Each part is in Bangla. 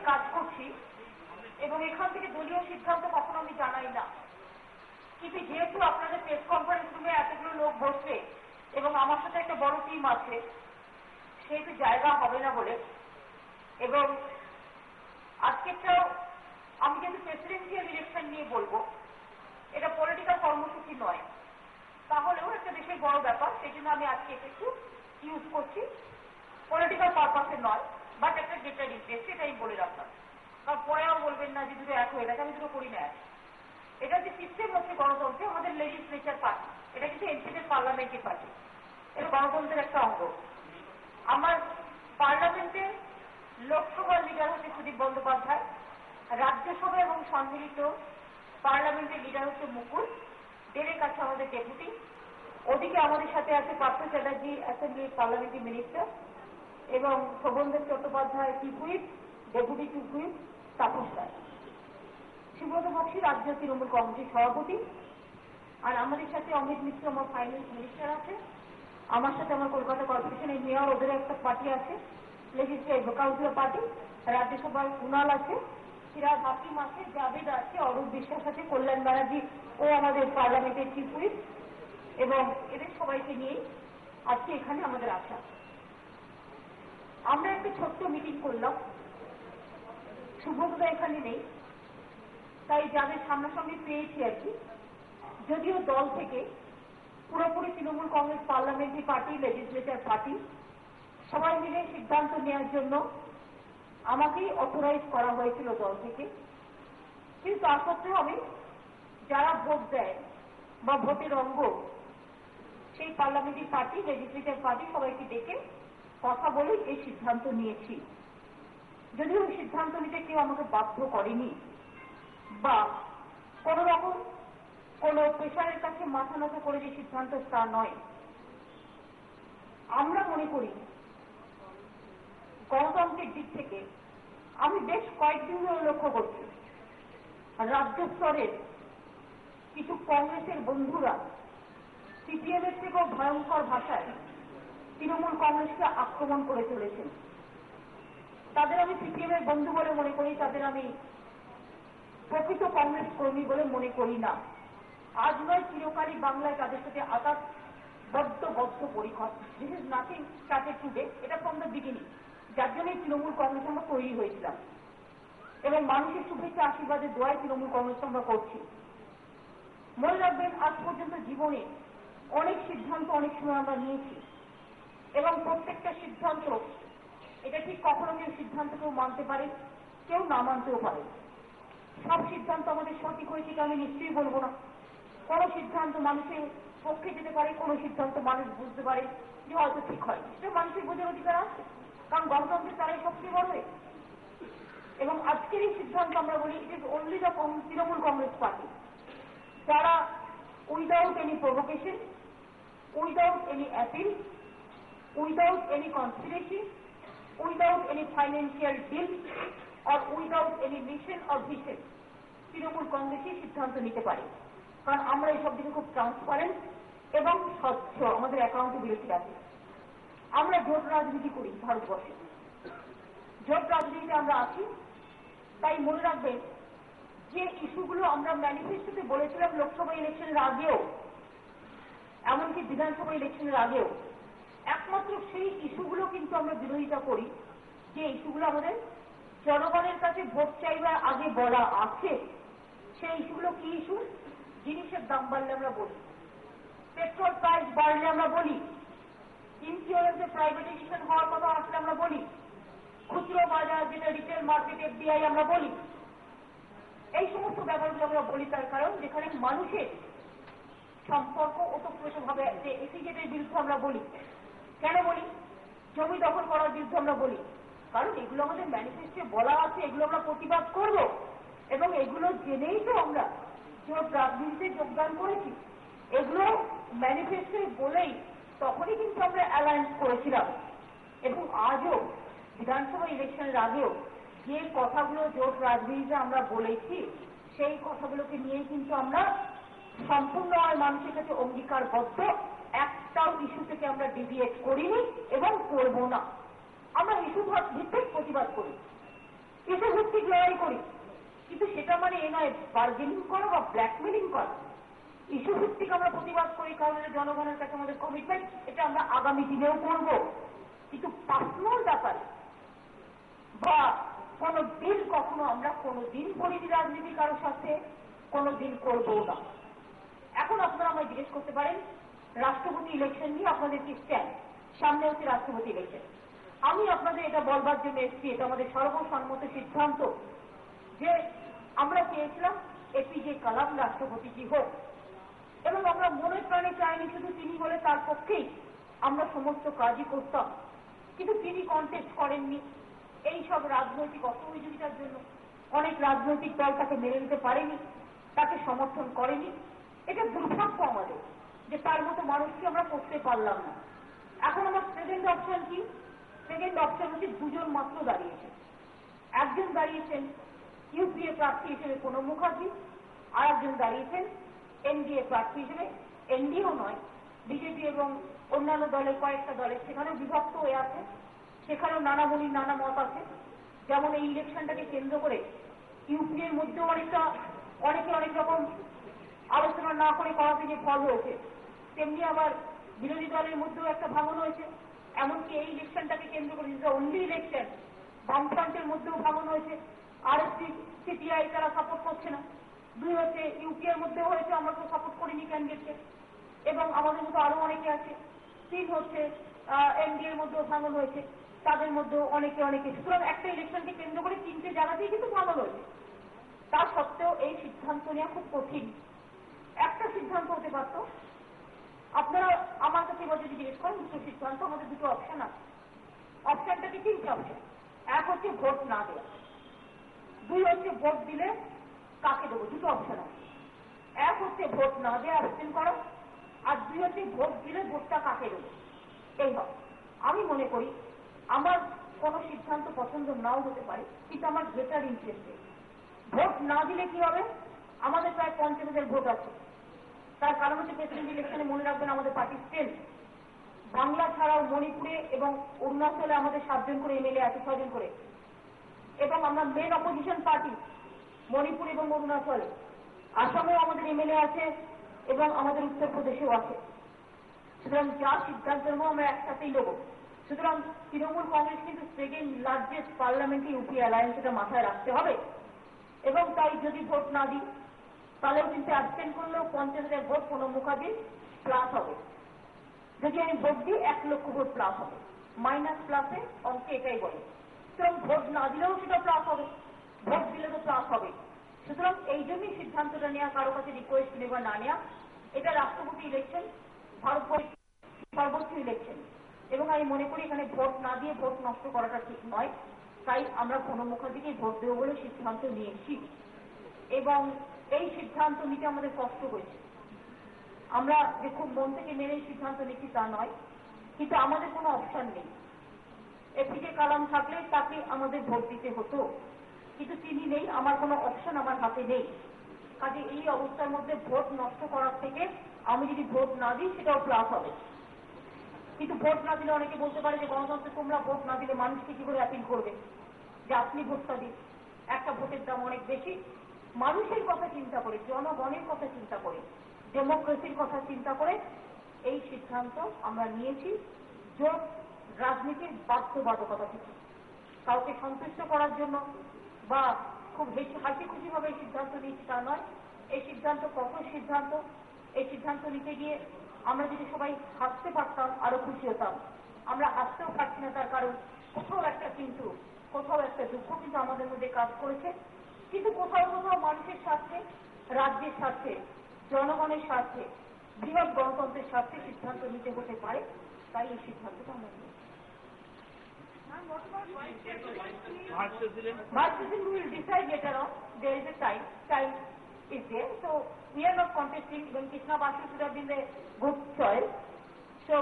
কাজ করছি এবং এখান থেকে দলীয় সিদ্ধান্ত কখনো আমি জানাই না, কিন্তু যেহেতু আপনাদের প্রেস কনফারেন্স রুমে এতগুলো লোক বসবে এবং আমার সাথে একটা বড় টিম আছে, সেহেতু জায়গা হবে না বলে, এবং আজকেরটাও আমি কিন্তু প্রেসিডেন্সিয়াল ইলেকশন নিয়ে বলবো, এটা পলিটিক্যাল কর্মসূচি নয়, তাহলেও একটা দেশের বড় ব্যাপার, সেই জন্য আমি আজকে এটা একটু ইউজ করছি, পলিটিক্যাল পারপাসে নয়, বাট একটা ডেটার ইন্টারেস্ট, এটা আমি বলে রাখলাম। কারণ পরেও বলবেন না যে দুটো এক হয়ে গেছে, আমি দুটো করি না। এটা যে সিস্টেম হচ্ছে গণতন্ত্রে, আমাদের লেজিসলেচার পার্টি, এটা কিন্তু এনসিপির পার্লামেন্টারি পার্টি, এটা গণতন্ত্রের একটা অঙ্গ। আমার পার্লামেন্টে লোকসভার লিডার হচ্ছে সুদীপ বন্দ্যোপাধ্যায়, রাজ্যসভা এবং সম্মিলিত পার্লামেন্টের লিডার হচ্ছে মুকুল, ডেরেক আছে আমাদের ডেপুটি, ওদিকে আমাদের সাথে আছে পার্থ চ্যাটার্জি অ্যাসেম্বলির পার্লামেন্টারি মিনিস্টার, এবং Sobhandeb Chattopadhyay chief whip, deputy chief whip Tapas Roy, Subrata Bakshi রাজ্য তৃণমূল কংগ্রেসের সভাপতি, আর আমাদের সাথে অমিত মিশ্র আমার ফাইন্যান্স মিনিস্টার আছে, আমার সাথে আমার কলকাতা কর্পোরেশনের মেয়র, ওদের একটা পার্টি আছে লেজিসলেটিভ কাউন্সিল পার্টি, রাজ্যসভার কুণাল আছে, সিরাজ হাকিম আছে, জাভেদ আছে, অরূপ বিশ্বাস আছে, কল্যাণ ব্যানার্জি ও আমাদের পার্লামেন্টের চিফ হুইপ, এবং এদের সবাইকে নিয়ে আজকে এখানে আমাদের আসা। আমরা একটা ছোট্ট মিটিং করলাম, শুভদা এখানে নেই, তাই যাদের সামনাসামনি পেয়েছি আর কি, যদিও দল থেকে পুরোপুরি Trinamool Congress parliamentary party, legislature party সবাই মিলে সিদ্ধান্ত নেওয়ার জন্য আমাকেই অথরাইজ করা হয়েছিল দল থেকে, কিন্তু তা সত্ত্বেও আমি যারা ভোট দেয় বা ভোটের অঙ্গ, সেই পার্লামেন্টারি পার্টি, লেজিসলেচার পার্টি সবাইকে ডেকে কথা বলে এই সিদ্ধান্ত নিয়েছি। যদিও ওই সিদ্ধান্ত নিতে কেউ আমাকে বাধ্য করেনি বা কোন রকম কোন প্রেশারের কাছে মাথা নত করে যে সিদ্ধান্ত তা নয়। আমরা মনে করি গণতন্ত্রের দিক থেকে আমি বেশ কয়েকদিন ধরে লক্ষ্য করছি রাজ্য স্তরের কিছু কংগ্রেসের বন্ধুরা সিপিএম এর থেকেও ভয়ঙ্কর ভাষায় তৃণমূল কংগ্রেসকে আক্রমণ করে চলেছেন। তাদের আমি সিপিএম এর বন্ধু বলে মনে করি, তাদের আমি প্রকৃত কংগ্রেস কর্মী বলে মনে করি না। আজ নয় চিরকালই বাংলায় তাদের সাথে আঘাত বদ্ধ পরিকর। This is nothing started today, এটা ফ্রম দ্য বিগিনিং, যার জন্যই তৃণমূল কংগ্রেস আমরা তৈরি হয়েছিলাম এবং মানুষের শুভেচ্ছা আশীর্বাদে দোয়ায় তৃণমূল কংগ্রেস আমরা করছি। মনে রাখবেন, আজ পর্যন্ত জীবনে অনেক সিদ্ধান্ত অনেক সময় আমরা নিয়েছি এবং প্রত্যেকটা সিদ্ধান্ত, এটা ঠিক কখনো কেউ সিদ্ধান্ত কেউ মানতে পারে, কেউ না মানতেও পারে। সব সিদ্ধান্ত আমাদের সঠিক হয়েছে আমি নিশ্চয়ই বলবো না। কোনো সিদ্ধান্ত মানুষের পক্ষে যেতে পারে, কোনো সিদ্ধান্ত মানুষ বুঝতে পারে যে হয়তো ঠিক হয়, সেটা মানুষের বোঝার অধিকার আছে, কারণ গণতন্ত্রের তারাই সবচেয়ে বড়। এবং আজকের এই সিদ্ধান্ত আমরা বলি it is only the Trinamool Congress party, যারা without any provocation, without any appeal, without any conspiracy, without any financial deal or without any mission or vision, Trinamool কংগ্রেসই সিদ্ধান্ত নিতে পারে, কারণ আমরা এইসব দিকে খুব ট্রান্সপারেন্ট এবং স্বচ্ছ, আমাদের অ্যাকাউন্টেবিলিটি আছে। আমরা জোট রাজনীতি করি ভারতবর্ষে, জোট রাজনীতিতে আমরা আছি। তাই মনে রাখবেন যে ইস্যুগুলো আমরা ম্যানিফেস্টোতে বলেছিলাম লোকসভা ইলেকশনের আগেও, এমনকি বিধানসভা ইলেকশনের আগেও, একমাত্র সেই ইস্যুগুলো কিন্তু আমরা বিরোধিতা করি যে ইস্যুগুলো আমাদের জনগণের কাছে ভোট চাইবার আগে বলা আছে। সেই ইস্যুগুলো কি ইস্যু? জিনিসের দাম বাড়লে আমরা বলি, পেট্রোল প্রাইস বাড়লে আমরা বলি, ইন্স্যুরেন্সের প্রাইভেটাইজেশন হওয়ার কথা আসলে আমরা বলি, খুচরো বাজার যেটা রিটেল মার্কেট এফডিআই আমরা বলি। এই সমস্ত ব্যাপারগুলো আমরা বলি তার কারণ যেখানে মানুষের সম্পর্ক ওতপ্রোতভাবে যে এসিজেটের বিরুদ্ধে আমরা বলি। কেন বলি? জমি দখল করার বিরুদ্ধে আমরা বলি, কারণ এগুলো আমাদের ম্যানিফেস্টোে বলা আছে, এগুলো আমরা প্রতিবাদ করব এবং এগুলো জেনেই তো আমরা জোট রাজনীতিতে যোগদান করেছি। এগুলো ম্যানিফেস্টোে বলেই তখনই কিন্তু আমরা অ্যালায়েন্স করেছিলাম এবং আজও বিধানসভা ইলেকশনের আগেও যে কথাগুলো জোট রাজনীতিতে আমরা বলেছি সেই কথাগুলোকে নিয়েই কিন্তু আমরা সম্পূর্ণ মানুষের কাছে অঙ্গীকারবদ্ধ। একটাও ইস্যু থেকে আমরা ডিভিয়েট করিনি এবং করব না। আমরা ইস্যু ভিত্তিক প্রতিবাদ করি। ইস্যু ভিত্তিক লড়াই করি, কিন্তু সেটা মানে এ নয় বার্গেনিং করা বা ব্ল্যাকমেলিং করা। ইস্যু ভিত্তিক আমরা প্রতিবাদ করি, কারণ এটা জনগণের কাছে আমাদের কমিটমেন্ট, এটা আমরা আগামী দিনেও করব। কিন্তু পার্সোনাল ব্যাপারে বা কোনো দিন কখনো আমরা কোনোদিন করিনি রাজনীতি কারোর সাথে, কোনোদিন করবো না। এখন আপনারা আমায় জিজ্ঞেস করতে পারেন রাষ্ট্রপতি ইলেকশন নিয়ে আপনাদের কি স্ট্যান্ড, সামনে হচ্ছে রাষ্ট্রপতি ইলেকশন। আমি আপনাদের এটা বলবার জন্য এসেছি, এটা আমাদের সর্বসম্মত সিদ্ধান্ত যে আমরা চেয়েছিলাম এপিজে কালাম রাষ্ট্রপতিজি হোক, এবং আমরা মনে প্রাণে চাইনি শুধু তিনি বলে তার পক্ষেই আমরা সমস্ত কাজই করতাম, কিন্তু তিনি কন্টেস্ট করেননি। এই সব রাজনৈতিক অসহযোগিতার জন্য অনেক রাজনৈতিক দল তাকে মেনে নিতে পারেনি, তাকে সমর্থন করেনি। এটা দুর্ভাগ্য আমাদের যে তার মতো মানুষকে আমরা করতে পারলাম না। এখন আমার সেকেন্ড অপশন কি? সেকেন্ড অপশন হচ্ছে দুজন মাত্র দাঁড়িয়েছে। একজন দাঁড়িয়েছেন ইউপিএ প্রার্থী হিসেবে প্রণব মুখার্জি, আর একজন দাঁড়িয়েছেন এনডিএ প্রার্থী হিসেবে। এনডিএও নয়, বিজেপি এবং অন্যান্য দলের কয়েকটা দলের সেখানেও বিভক্ত হয়ে আছে, সেখানেও নানা মনির নানা মত আছে। যেমন এই ইলেকশনটাকে কেন্দ্র করে ইউপিএর মধ্যেও অনেকে অনেক রকম আলোচনা না করে করাতে যে ফল হয়েছে, তেমনি আবার বিরোধী দলের মধ্যেও একটা ভাঙন হয়েছে। এমনকি এই ইলেকশনটাকে কেন্দ্র করে অনলি ইলেকশন বামফ্রন্টের মধ্যেও ভাঙন হয়েছে, আরএসপি সিপিআই তারা সাপোর্ট করছে না। দুই হচ্ছে ইউপিএর মধ্যেও হয়েছে, আমরা তো সাপোর্ট করিনি ক্যান্ডিডেটকে, এবং আমাদের মধ্যে আরো অনেকে আছে। তিন হচ্ছে এনডিএর মধ্যেও ভাঙন হয়েছে, তাদের মধ্যেও অনেকে। সুতরাং একটা ইলেকশনকে কেন্দ্র করে তিনটে জায়গাতেই কিন্তু ভাঙন হয়েছে। তা সত্ত্বেও এই সিদ্ধান্ত নেওয়া খুব কঠিন। একটা সিদ্ধান্ত হতে পারত, আপনারা আমার কাছে এবার যদি জিজ্ঞেস করেন দুটো সিদ্ধান্ত, আমাদের দুটো অপশন আছে। অপশনটাকে তিনটে অপশন। এক হচ্ছে ভোট না দেওয়া, দুই হচ্ছে ভোট দিলে কাকে দেবো, দুটো অপশন আছে। এক হচ্ছে ভোট না দেওয়া অ্যাবস্টেন করা, আর দুই হচ্ছে ভোট দিলে ভোটটা কাকে দেবো। এই হবে। আমি মনে করি আমার কোনো সিদ্ধান্ত পছন্দ নাও হতে পারে, কিন্তু আমার গ্রেটার ইন্টারেস্টে ভোট না দিলে কি হবে, আমাদের প্রায় 50,000 ভোট আছে। তার কারণ হচ্ছে প্রেসিডেন্ট ইলেকশনে মনে রাখবেন আমাদের পার্টি স্ট্রেংথ, বাংলা ছাড়াও মণিপুরে এবং অরুণাচলে আমাদের 7 জন করে এমএলএ আছে, 6 জন করে, এবং আমরা মেন অপোজিশন পার্টি মণিপুর এবং অরুণাচলে। আসামেও আমাদের এমএলএ আছে এবং আমাদের উত্তরপ্রদেশেও আছে। সুতরাং যা সিদ্ধান্ত নেব আমরা একসাথেই নেব। সুতরাং তৃণমূল কংগ্রেস কিন্তু সেকেন্ড লার্জেস্ট পার্লামেন্টে ইউপি অ্যালায়েন্স, এটা মাথায় রাখতে হবে। এবং তাই যদি ভোট না দিই তাহলেও কিন্তু অ্যাবস্টেন্ট করলেও 50,000 ভোট প্রণব মুখার্জির প্লাস হবে। যদি আমি ভোট দিই 1 লক্ষ ভোট প্লাস হবে। মাইনাস প্লাসে অঙ্কে এটাই বলে। সুতরাং ভোট না দিলেও সেটা প্লাস হবে, ভোট দিলে তো প্লাস হবে। সুতরাং এই জন্যই সিদ্ধান্তটা নেওয়া, কারো কাছে রিকোয়েস্ট নেওয়া না নেওয়া। এটা রাষ্ট্রপতি ইলেকশন, ভারতবর্ষের সর্বোচ্চ ইলেকশন, এবং আমি মনে করি এখানে ভোট না দিয়ে ভোট নষ্ট করাটা ঠিক নয়। তাই আমরা প্রণব মুখার্জিকে ভোট দেবো বলে সিদ্ধান্ত নিয়েছি, এবং এই সিদ্ধান্ত নিতে আমাদের কষ্ট হয়েছে। আমরা যে খুব মন থেকে মেনে সিদ্ধান্ত নিচ্ছি তা নয়, কিন্তু আমাদের কোনো অপশন নেই। এপিজে কালাম থাকলে তাকে আমাদের ভোট দিতে হতো, কিন্তু তিনি নেই, আমার কোনো অপশন আমার হাতে নেই। কাজে এই অবস্থার মধ্যে ভোট নষ্ট করার থেকে আমি যদি ভোট না দিই সেটাও প্লাস হবে। কিন্তু ভোট না দিলে অনেকে বলতে পারে যে গণতন্ত্রে তোমরা ভোট না দিলে মানুষকে কি করে অ্যাপিল করবে যে আপনি ভোটটা দিন। একটা ভোটের দাম অনেক বেশি। মানুষের কথা চিন্তা করে, জনগণের কথা চিন্তা করে, ডেমোক্রেসির কথা চিন্তা করে এই সিদ্ধান্ত আমরা নিয়েছি। জোট রাজনীতির বাধ্যবাধকতা থেকে কাউকে সন্তুষ্ট করার জন্য বা খুব হাসি খুশি ভাবে এই সিদ্ধান্ত নিয়েছি তা নয়। এই সিদ্ধান্ত কঠোর সিদ্ধান্ত। এই সিদ্ধান্ত নিতে গিয়ে আমরা যদি সবাই হাসতে পারতাম আরো খুশি হতাম। আমরা হাসতেও পারছি না, তার কারণ কোথাও একটা দুঃখ কিন্তু আমাদের মধ্যে কাজ করেছে। কিন্তু কোথাও মানুষের স্বার্থে, রাজ্যের স্বার্থে, জনগণের স্বার্থে, বৃহৎ গণতন্ত্রের স্বার্থে সিদ্ধান্ত নিতে হতে পারে। তাই এই সিদ্ধান্তটা আমরা নিয়েছি। Vice President will decide later on. There is a time is there. So we are not contesting. Even Krishna Basu should have been a good choice. So,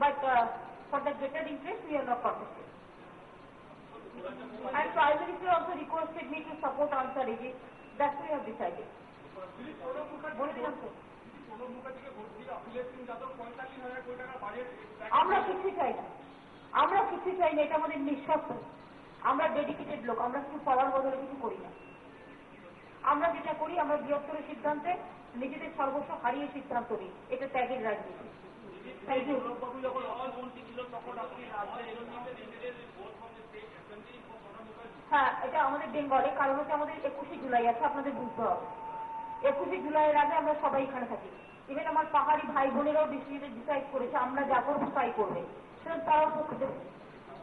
but for the greater interest, we are not contesting. And Prime Minister also requested me to support Ansar Iji. That's what we have decided. আমরা কিছু চাই না, এটা আমাদের নিঃস্বার্থ। আমরা ডেডিকেটেড লোক, আমরা কিছু পাওয়ার বদলে কিছু করি না। আমরা যেটা করি, আমরা বৃহত্তর সিদ্ধান্তে নিজেদের সর্বস্ব হারিয়ে সিদ্ধান্ত নিই, এটা ত্যাগের রাজনীতি। হ্যাঁ, এটা আমাদের বেঙ্গলে, কারণ হচ্ছে আমাদের 21শে জুলাই আছে, আপনাদের বুঝতে হবে। 21শে জুলাইয়ের আগে আমরা সবাই এখানে থাকি। ইভেন আমার পাহাড়ি ভাই বোনেরাও ডিসাইড করেছে আমরা যা করবো তাই করবে, সেটা তারাও পক্ষ দেবে,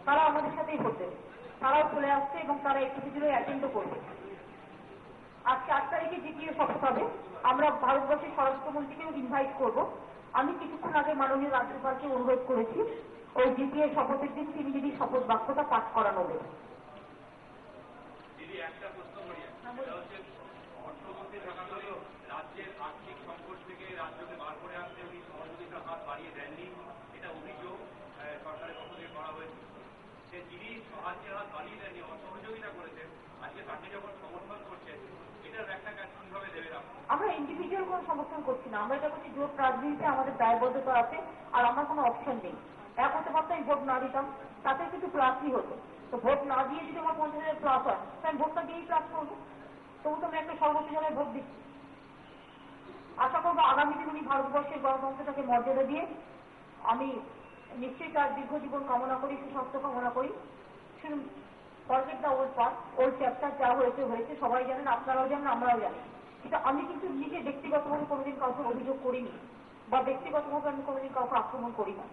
তারা আমাদের সাথেই ভোট দেবে, তারাও চলে আসছে এবং তারা 21শে জুলাই অ্যাটেন্ডও করবে। আজকে 8 তারিখে জিটিএ শপথ হবে, আমরা ভারতবর্ষের স্বরাষ্ট্রমন্ত্রীকেও ইনভাইট করব। আমি কিছুক্ষণ আগে মাননীয় রাজ্যপালকে অনুরোধ করেছি ওই জিটিএ শপথের দিন তিনি যদি শপথ বাক্যটা পাঠ করানো দেবে। একটা প্রশ্ন করি, অর্থমন্ত্রী থাকাকালীন রাজ্যের আর্থিক সংকট থেকে রাজ্যকে বার করে আনতে উনি সহযোগিতার হাত বাড়িয়ে দেননি, এটা অভিযোগ সরকারের পক্ষ থেকে করা হয়েছে। সে যিনি সাহায্যের হাত বাড়িয়ে দেননি, অসহযোগিতা করেছেন, আজকে তাকে যখন সমর্থন করছেন, এটার ব্যাখ্যা কিভাবে দেবেন? আমরা ইন্ডিভিজুয়াল কোনো সমর্থন করছি না, আমরা এটা করছি জোট রাজনীতিতে আমাদের দায়বদ্ধতা আছে, আর আমার কোনো অপশন নেই। এক হতে পারতো আমি ভোট না দিতাম, তাতে কিন্তু প্লাসই হতো। তো ভোট না দিয়ে যদি আমার 50,000 প্লাস হয়, আমি ভোটটা দিয়েই প্লাস করবো। তবু তো আমি একটা সর্বোচ্চ জায়গায় ভোট দিচ্ছি। আশা করবো আগামী দিন উনি ভারতবর্ষের গণতন্ত্রটাকে মর্যাদা দিয়ে, আমি নিশ্চয়ই তার দীর্ঘ জীবন কামনা করি, সুস্বাস্থ্য কামনা করি। শুনুন, forget the old part, old chapter, যা হয়েছে হয়েছে, সবাই জানেন, আপনারাও জানেন, আমরাও জানি। কিন্তু আমি কিন্তু নিজে ব্যক্তিগতভাবে কোনোদিন কাউকে অভিযোগ করিনি, বা ব্যক্তিগতভাবে আমি কোনোদিন কাউকে আক্রমণ করি না।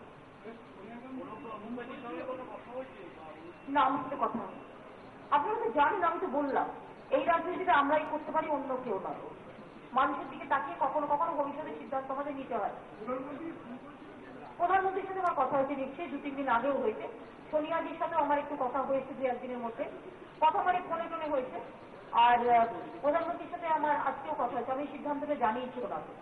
না, আমার সাথে কথা হয়। আপনারা তো জানেন, আমি তো বললাম এই রাজনীতিটা আমরাই করতে পারি, অন্য কেউ নয়। মানুষের দিকে তাকিয়ে কখনো কখনো ভবিষ্যতের সিদ্ধান্ত আমাদের নিতে হয়। প্রধানমন্ত্রীর সাথে আমার কথা হয়েছে নিশ্চয়ই, 2-3 দিন আগেও হয়েছে। সোনিয়াজির সাথে আমার একটু কথা হয়েছে 2-1 দিনের মধ্যে, কথা মানে ফোনে টোনে হয়েছে। আর প্রধানমন্ত্রীর সাথে আমার আজকেও কথা হয়েছে, আমি সিদ্ধান্তটা জানিয়েছি ওনাকে।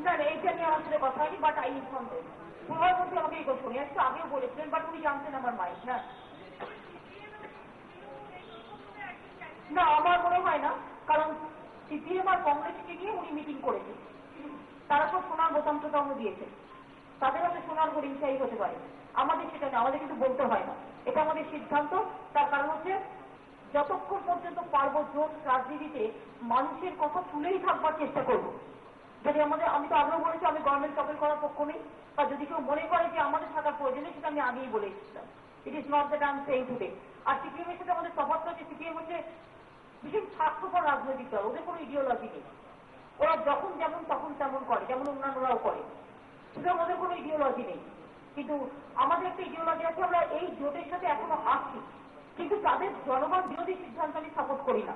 না না, এইটা নিয়ে আমার সাথে কথা হয়নি, বাট আই ইনফর্ম দেন। প্রধানমন্ত্রী আমাকে এই কথা একটু আগেও বলেছিলেন, বাট উনি জানতেন আমার মাইক। হ্যাঁ, না আমার মনে হয় না, কারণ সিপিএম আর কংগ্রেসকে নিয়ে উনি মিটিং করেছেন, তারা সব সোনার বোতামটা দিয়েছেন, তাদের হাতে সোনার হরিণ চাই হতে পারে, আমাদের সেটা না, আমাদের কিন্তু বলতে হয় না, এটা আমাদের সিদ্ধান্ত। তার কারণ হচ্ছে যতক্ষণ পর্যন্ত পারবো জোট রাজনীতিতে মানুষের কথা তুলেই থাকবার চেষ্টা করবো। যদি আমি তো আগেও বলেছি আমি গভর্নমেন্ট টপল করার পক্ষ নেই, বা যদি কেউ মনে করে যে আমাদের থাকার প্রয়োজনে, সেটা আমি আগেই বলে এসেছিলাম। It is not that I am saying today. আর সিপিএম এর সাথে আমাদের তফাৎ হচ্ছে, সিপিএম হচ্ছে ভীষণ স্বার্থপর রাজনৈতিক দল, ওদের কোনো ইডিওলজি নেই, ওরা যখন যেমন তখন তেমন করে, যেমন অন্যান্যরাও করে, সুতরাং ওদের কোনো ইডিওলজি নেই। কিন্তু আমাদের একটা ইডিওলজি আছে, আমরা এই জোটের সাথে এখনো আসছি, কিন্তু তাদের জনগণ বিরোধী সিদ্ধান্ত আমি সাপোর্ট করি না।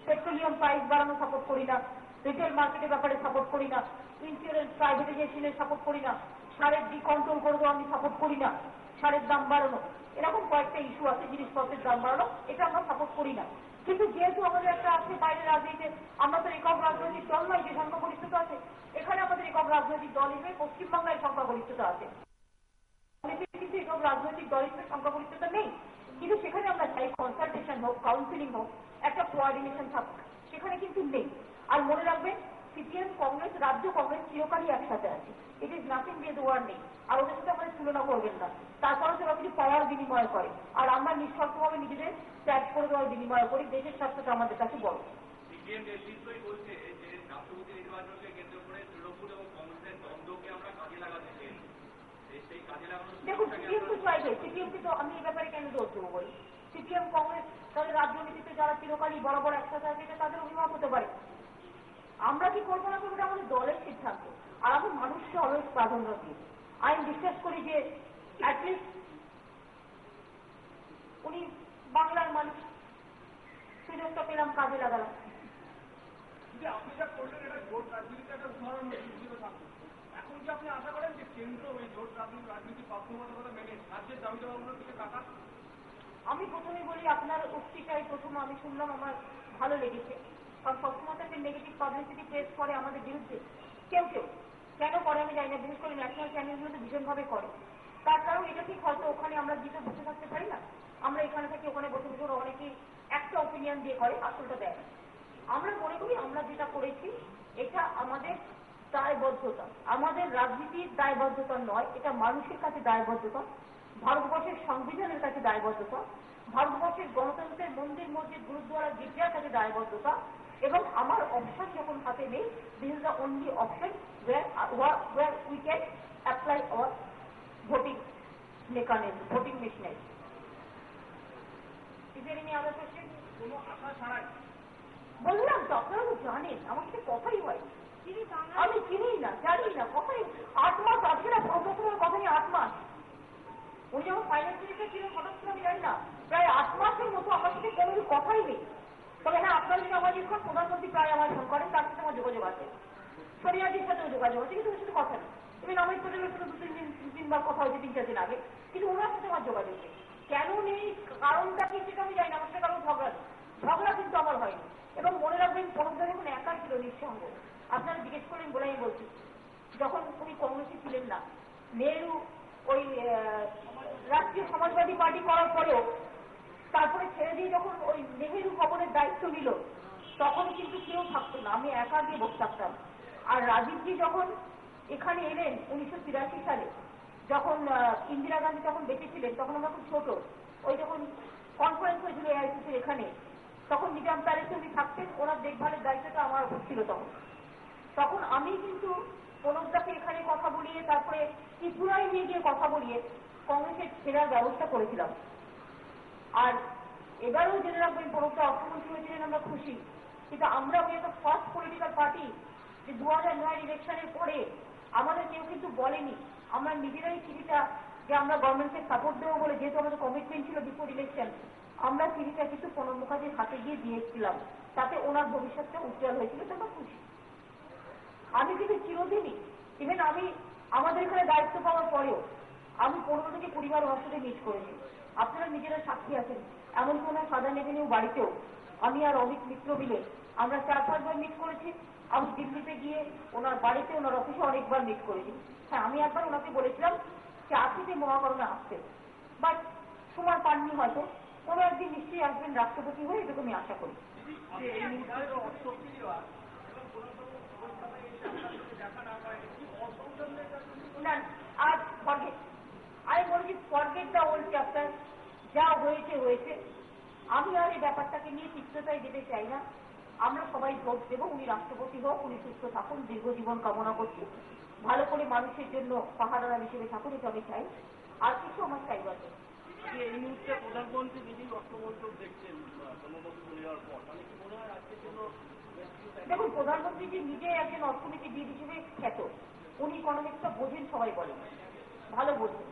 পেট্রোলিয়াম প্রাইস বাড়ানো সাপোর্ট করি না, রিটেল মার্কেটের ব্যাপারে সাপোর্ট করি না, ইন্স্যুরেন্স প্রাইভেটাইজেশনের সাপোর্ট করি না, সারের কন্ট্রোল করে দেওয়া আমি সাপোর্ট করি না, সারের দাম বাড়ানো, এরকম কয়েকটা ইস্যু আছে, জিনিসপত্রের দাম বাড়ানো, এটা আমরা সাপোর্ট করি না। কিন্তু যেহেতু আমাদের একটা আছে বাইরে রাজনীতিতে, আমরা তো একক রাজনৈতিক দল নয় যে সংখ্যাগরিষ্ঠতা আছে, এখানে আমাদের একক রাজনৈতিক দল হিসেবে পশ্চিমবাংলায় সংখ্যাগরিষ্ঠতা আছে, কিন্তু একক রাজনৈতিক দল হিসেবে সংখ্যাগরিষ্ঠতা নেই। কিন্তু সেখানে আমরা চাই কনসালটেশন হোক, কাউন্সিলিং হোক, একটা কোঅর্ডিনেশন থাকুক, সেখানে কিন্তু নেই। আর মনে রাখবেন, সিপিএম কংগ্রেস, রাজ্য কংগ্রেস চিরকালই একসাথে আছে, ইট ইজ নাথিং দিয়ে দেওয়ার নেই, আর ওদের সাথে আমাদের তুলনা করবেন না। তারপরে ওরা কিছু পাওয়ার বিনিময় করে, আর আমরা নিঃস্বার্থভাবে নিজেদের ত্যাগ করে দেওয়ার বিনিময় করি, দেশের স্বার্থটা আমাদের কাছে বড়। সিপিএম নেতৃত্বই বলছে যে রাষ্ট্রপতি নির্বাচনকে কেন্দ্র করে তৃণমূল এবং কংগ্রেসের দ্বন্দ্বকে আমরা কাজে লাগাতে চাই। সেই কাজে লাগানো, দেখুন সিপিএম তো চাইবে, সিপিএমকে তো আমি এই ব্যাপারে কেন দোষ দেবো বলি, সিপিএম কংগ্রেস তাদের রাজনীতিতে যারা চিরকালই বড় বড় একসাথে আছে, এটা তাদের অভিমত হতে পারে। আমরা কি করবো না করবো আমাদের দলের সিদ্ধান্ত, আর আমি মানুষকে অলওয়েজ প্রাধান্য দিই। আমি বিশ্বাস করি যে অ্যাটলিস্ট উনি বাংলার মানুষ, সুযোগটা পেলাম, কাজে লাগালাম। আপনি যা করলেন এটা জোট রাজনীতিতে একটা উদাহরণ হিসেবে থাকবে। এখন কি আপনি আশা করেন যে কেন্দ্র ওই জোট রাজনীতির বাধ্যবাধকতা মেনে রাজ্যের দাবি দাবাগুলোর দিকে তাকান? আমি প্রথমে বলি, আপনার উক্তিটাই প্রথম আমি শুনলাম, আমার ভালো লেগেছে, কারণ সবসময় একটা নেগেটিভ পাবলিসিটি প্রেস করে আমাদের বিরুদ্ধে, কেউ কেউ কেন করে আমি জানি না, বিশেষ করে ন্যাশনাল চ্যানেলগুলো তো ভীষণভাবে করে। তার কারণ এটা ঠিক, হয়তো ওখানে আমরা জিতে বসে থাকতে পারি না, আমরা এখানে থাকি, ওখানে বসে বসে অনেকেই একটা ওপিনিয়ন দিয়ে করে, আসলটা দেয়। আমরা মনে করি আমরা যেটা করেছি এটা আমাদের দায়বদ্ধতা, আমাদের রাজনীতির দায়বদ্ধতা নয়, এটা মানুষের কাছে দায়বদ্ধতা, ভারতবর্ষের সংবিধানের কাছে দায়বদ্ধতা, ভারতবর্ষের গণতন্ত্রের মন্দির মসজিদ গুরুদ্বারা গির্জার কাছে দায়বদ্ধতা। এবং আমার অপশন যখন হাতে নেই, this is the only option where we can apply our voting mechanism, voting machinery. Is there any other question? কোনো আশা ছাড়াই বললাম তো, আপনারা তো জানেন আমার সাথে কথাই হয়, আমি চিনি না, জানি না, কথাই 8 মাস আজকে না, প্রফেসরের কথা নিয়ে 8 মাস উনি যখন ফাইন্যান্স মিনিস্টার ছিলেন, হঠাৎ করে আমি জানি না, প্রায় 8 মাসের মতো আমার সাথে কোনো কথাই নেই। তবে হ্যাঁ, আপনার যদি আমার এখন প্রধানমন্ত্রী প্রায় আমার ফোন করেন, তার সাথে আমার যোগাযোগ আছে, সোনিয়াজির সাথেও যোগাযোগ আছে, কিন্তু ওর সাথে কথা নেই। তুমি নামের পটেলের সাথে 2-3 কথা হয়েছে 3-4 দিন আগে, কিন্তু ওনার সাথে আমার যোগাযোগ নেই। কেন নেই, কারণটা কি সেটা আমি জানি না, আমার সাথে কারণ ঝগড়া কিন্তু আমার হয়নি। এবং মনে রাখবেন, প্রণবদা যখন একা ছিল নিঃসঙ্গ, আপনারা জিজ্ঞেস করলেন বলে আমি বলছি, যখন উনি কংগ্রেসে ছিলেন না, নেহরু ওই রাষ্ট্রীয় সমাজবাদী পার্টি করার পরেও তারপরে ছেড়ে দিয়ে যখন ওই নেহেরু ভবনের দায়িত্ব নিল, তখন কিন্তু কেউ থাকতো না, আমি একা গিয়ে বসে থাকতাম। আর রাজীবজি যখন এখানে এলেন 1983 সালে, যখন ইন্দিরা গান্ধী তখন বেঁচে ছিলেন, তখন আমরা খুব ছোট, ওই যখন কনফারেন্স হয়েছিল এআইসিসির এখানে, তখন নিজাম প্যালেসে উনি থাকতেন, ওনার দেখভালের দায়িত্বটা আমার উপর ছিল। তখন আমি কিন্তু প্রণবদাকে এখানে কথা বলিয়ে, তারপরে ত্রিপুরায় নিয়ে গিয়ে কথা বলিয়ে কংগ্রেসের ফেরার ব্যবস্থা করেছিলাম। আর এবারেও জেনে রাখবেন, প্রণবদা অর্থমন্ত্রী হয়েছিলেন, আমরা খুশি, কিন্তু আমরা ওই একটা ফার্স্ট পলিটিক্যাল পার্টি যে 2009 ইলেকশনের পরে আমাদের কেউ কিন্তু বলেনি, আমরা নিজেরাই চিঠিটা যে আমরা গভর্নমেন্টকে সাপোর্ট দেবো বলে, যেহেতু আমাদের কমিটমেন্ট ছিল বিফোর ইলেকশন, আমরা চিঠিটা কিন্তু প্রণব মুখার্জির হাতে গিয়ে দিয়েছিলাম, তাতে ওনার ভবিষ্যৎটা উজ্জ্বল হয়েছিল, তো আমরা খুশি। আমি কিন্তু চিরদিনই, ইভেন আমি আমাদের এখানে দায়িত্ব পাওয়ার পরেও আমি 15 থেকে 20 বার ওনার সাথে মিট করেছি, আপনারা নিজেরা সাক্ষী আছেন। এমনকি ওনার সাধারণ এভিনিউ বাড়িতেও আমি আর অমিত মিত্র মিলে আমরা 4-5 বার মিট করেছি। আমি দিল্লিতে গিয়ে ওনার বাড়িতে, ওনার অফিসে অনেকবার মিট করেছি। হ্যাঁ, আমি একবার ওনাকে বলেছিলাম যে আজকে মহাকরণে আসতে, বাট সময় পাননি হয়তো, কোনো একদিন নিশ্চয়ই আসবেন রাষ্ট্রপতি হয়ে, এটুকু আমি আশা করি। না, আজ ফরগেট, আমি বলছি ফরগেট দ্য ওল্ড চ্যাপ্টার, যা হয়েছে হয়েছে। আমি আর এই ব্যাপারটাকে নিয়ে তিক্ততায় যেতে চাই না। আমরা সবাই ভোট দেবো, উনি রাষ্ট্রপতি হোক, উনি সুস্থ থাকুন, দীর্ঘজীবন কামনা করছি, ভালো করে মানুষের জন্য পাহাড়ারা হিসেবে থাকুন, এটা আমি চাই। আর কিছু আমার চাইবার নেই। এই মুহূর্তে প্রধানমন্ত্রী যিনি অর্থমন্ত্রক দেখছেন জন্মবন্ধু চলে যাওয়ার পর, তাহলে কি মনে হয় আজকের জন্য? দেখুন, প্রধানমন্ত্রীজি নিজে একজন অর্থনীতিবিদ হিসেবে খ্যাত, উনি ইকোনমিক্সটা বোঝেন, সবাই বলেন, ভালো বোঝেন।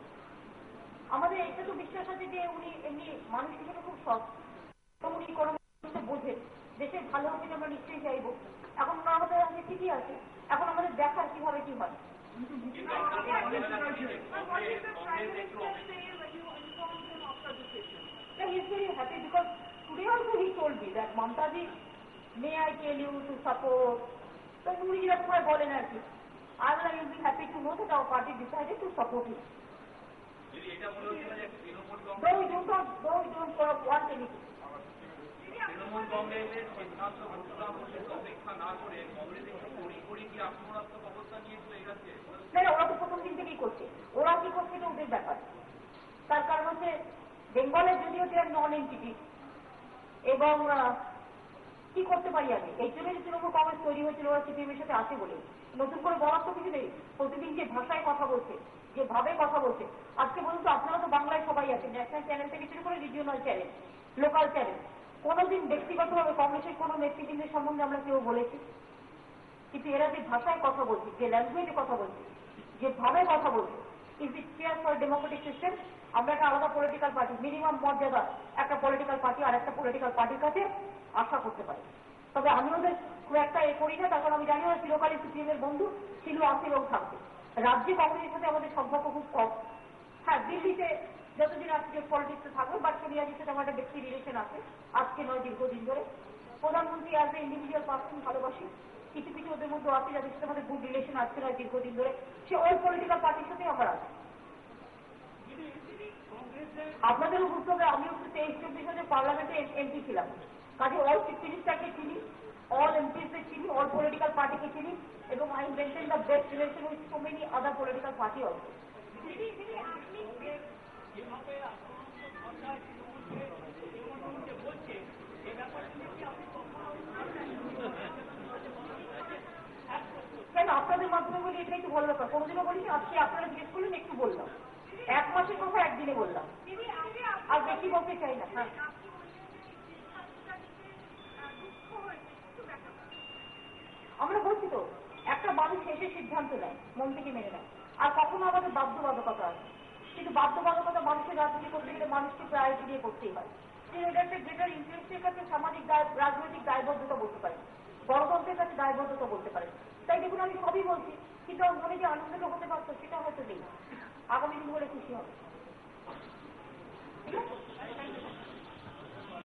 আমাদের এটা তো বিশ্বাস আছে যে উনি এমনি মানুষ হিসেবে খুব সৎ, উনি ইকোনমিক্সটা বোঝেন, দেশের ভালো হবে আমরা নিশ্চয়ই চাইবো। এখন আমাদের কাছে ঠিকই আছে, এখন আমাদের দেখার কিভাবে কি হয়। He is very happy because today also he told me that Mamtaji, may I tell you to support. So উনি যেরকম বলেন আর কি, I will be happy to know that our party decided to support him. Though we don't want anything. Trinamool কংগ্রেসের সিদ্ধান্ত অপেক্ষা না করে কংগ্রেস একটু কড়ি কি আক্রমণাত্মক অবস্থান নিয়েছিল এই রাজ্যে? না, ওরা তো প্রথম দিন থেকেই করছে, ওরা কি করছে এটা ওদের ব্যাপার। তার কারণ হচ্ছে বেঙ্গলের যদিও দেয়ার নন এন্টিটি, এবং কি করতে পারি আমি, এই জন্যই তৃণমূল কংগ্রেস তৈরি হয়েছিল, ওরা সিপিএম এর সাথে আছে বলে। নতুন করে বলার তো কিছু নেই, প্রতিদিন যে ভাষায় কথা বলছে, যেভাবে কথা বলছে। আজকে বলুন তো, আপনারা তো বাংলায় সবাই আছেন, ন্যাশনাল চ্যানেল থেকে শুরু করে রিজিওনাল চ্যানেল, লোকাল চ্যানেল, কোনোদিন ব্যক্তিগতভাবে কংগ্রেসের কোনো নেতৃবৃন্দের সম্বন্ধে আমরা কেউ বলেছি? কিন্তু এরা যে ভাষায় কথা বলছে, যে ল্যাঙ্গুয়েজে কথা বলছে, যেভাবে কথা বলছে, is it fare for Democratic system? আমরা একটা আলাদা পলিটিক্যাল পার্টি, মিনিমাম মর্যাদা একটা পলিটিক্যাল পার্টি আর একটা পলিটিক্যাল পার্টির কাছে আশা করতে পারি। তবে আমি ওদের খুব একটা করি না, তার কারণ আমি জানি ওরা চিরকালই সিপিএম এর বন্ধু ছিল, আছে এবং থাকবে। রাজ্যে কংগ্রেসের সাথে আমাদের সম্পর্ক খুব কম। হ্যাঁ, দিল্লিতে যতদিন আসছে পলিটিক্সে থাকবে, বাট সোনিয়াজির সাথে আমার একটা ব্যক্তি রিলেশন আছে, আজকে নয় দীর্ঘদিন ধরে। প্রধানমন্ত্রী অ্যাজ এ ইন্ডিভিজুয়াল পার্সন ভালোবাসি, কিছু কিছু ওদের মধ্যে আছে যাদের সাথে আমাদের গুড রিলেশন আসছে নয় দীর্ঘদিন ধরে, সে ওই পলিটিক্যাল পার্টির সাথে আমার আছে। আপনাদের বুঝতে হবে, আমিও 23-24 পার্লামেন্টে এমপি ছিলাম, কাজে ওই চিফ মিনিস্টারকে চিনি, all MPs চিনি, all political party কে চিনি, এবং I maintain the best relation with so many other political party also. কেন আপনাদের মাধ্যমে বলি, এটাই তো ভালো ব্যাপার। কোনোদিনও বলিনি, আজকে আপনারা জিজ্ঞেস করলেন একটু বললাম, 1 মাসের কথা একদিনে বললাম, আর বেশি বলতে চাই না। হ্যাঁ, আমরা বলছি তো, একটা মানুষ শেষে সিদ্ধান্ত নেয়, মন থেকে মেনে নেয়, আর কখনো আমাদের বাধ্যবাধকতা আছে, কিন্তু বাধ্যবাধকতা মানুষের রাজনীতি করতে গেলে মানুষকে প্রায়োরিটি দিয়ে করতেই হয়। এটা একটা গ্রেটার ইন্টারেস্টের কাছে সামাজিক রাজনৈতিক দায়বদ্ধতা বলতে পারেন, গণতন্ত্রের কাছে দায়বদ্ধতা বলতে পারেন। তাই দেখুন, আমি সবই বলছি, কিন্তু আমার মনে যে আনন্দটা হতে পারতো সেটা হয়তো নেই। আগামী দিন হলে খুশি হবে। ঠিক আছে।